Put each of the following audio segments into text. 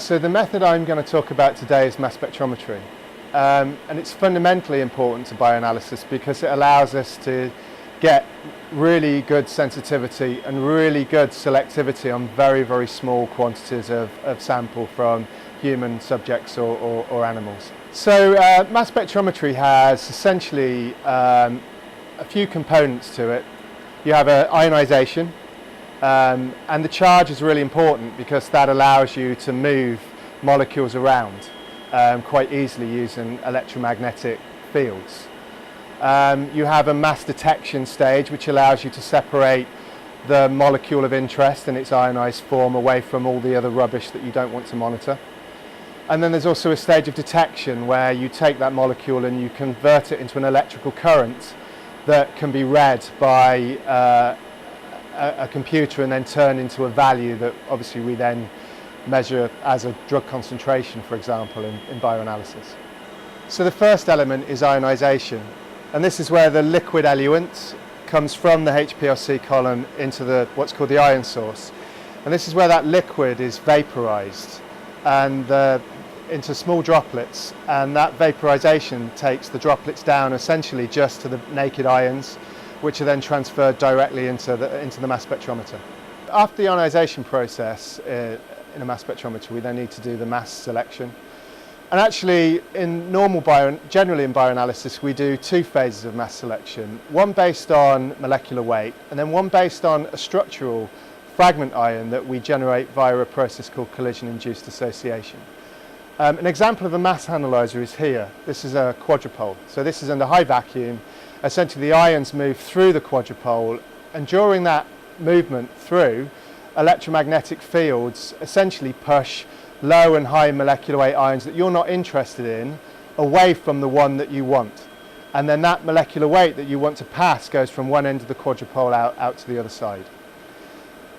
So the method I'm going to talk about today is mass spectrometry. And it's fundamentally important to bioanalysis because it allows us to get really good sensitivity and really good selectivity on very, very small quantities of sample from human subjects or animals. So mass spectrometry has essentially a few components to it. You have ionization, and the charge is really important because that allows you to move molecules around quite easily using electromagnetic fields. You have a mass detection stage which allows you to separate the molecule of interest in its ionized form away from all the other rubbish that you don't want to monitor. And then there's also a stage of detection where you take that molecule and you convert it into an electrical current that can be read by a computer and then turn into a value that obviously we then measure as a drug concentration, for example, in bioanalysis. So the first element is ionization, and this is where the liquid eluent comes from the HPLC column into what's called the ion source. And this is where that liquid is vaporized and into small droplets, and that vaporization takes the droplets down essentially just to the naked ions, which are then transferred directly into the mass spectrometer. After the ionization process in a mass spectrometer, we then need to do the mass selection. And actually, generally in bioanalysis, we do two phases of mass selection, one based on molecular weight, and then one based on a structural fragment ion that we generate via a process called collision-induced association. An example of a mass analyzer is here. This is a quadrupole. So this is under high vacuum. Essentially, the ions move through the quadrupole, and during that movement through, electromagnetic fields essentially push low and high molecular weight ions that you're not interested in away from the one that you want. And then that molecular weight that you want to pass goes from one end of the quadrupole out to the other side.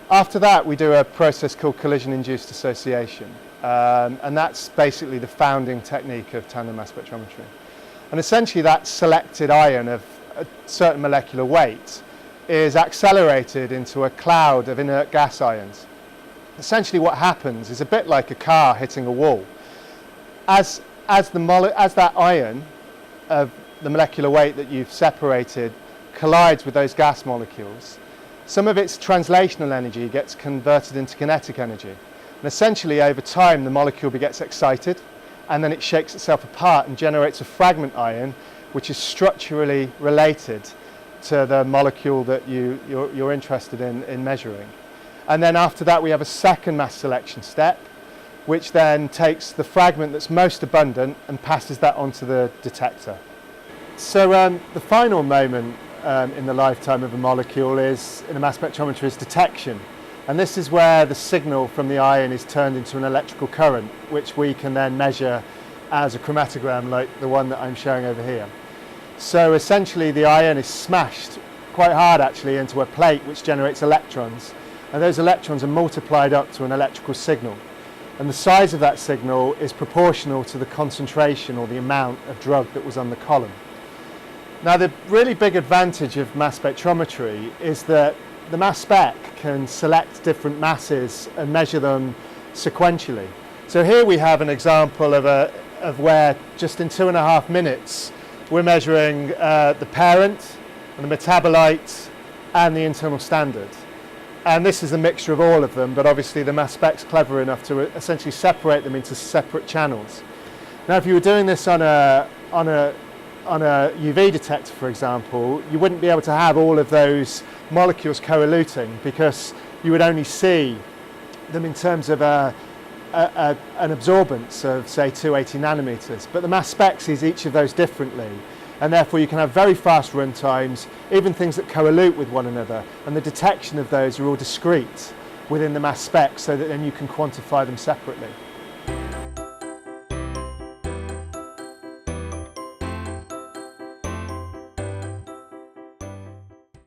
After that, we do a process called collision-induced association. And that's basically the founding technique of tandem mass spectrometry. And essentially that selected ion of a certain molecular weight is accelerated into a cloud of inert gas ions. Essentially what happens is a bit like a car hitting a wall. As that ion of the molecular weight that you've separated collides with those gas molecules, some of its translational energy gets converted into kinetic energy. And essentially over time the molecule gets excited, and then it shakes itself apart and generates a fragment ion which is structurally related to the molecule that you're interested in measuring. And then after that we have a second mass selection step, which then takes the fragment that's most abundant and passes that onto the detector. So the final moment in the lifetime of a molecule in a mass spectrometer is detection. And this is where the signal from the ion is turned into an electrical current, which we can then measure as a chromatogram like the one that I'm showing over here. So essentially the ion is smashed quite hard actually into a plate which generates electrons, and those electrons are multiplied up to an electrical signal. And the size of that signal is proportional to the concentration or the amount of drug that was on the column. Now the really big advantage of mass spectrometry is that the mass spec can select different masses and measure them sequentially. So here we have an example of where just in 2.5 minutes we're measuring the parent and the metabolite and the internal standard. And this is a mixture of all of them, but obviously the mass spec's clever enough to essentially separate them into separate channels. Now if you were doing this on a UV detector, for example, you wouldn't be able to have all of those molecules co-eluting because you would only see them in terms of an absorbance of, say, 280 nanometers. But the mass spec sees each of those differently, and therefore you can have very fast run times, even things that co-elute with one another, and the detection of those are all discrete within the mass spec so that then you can quantify them separately.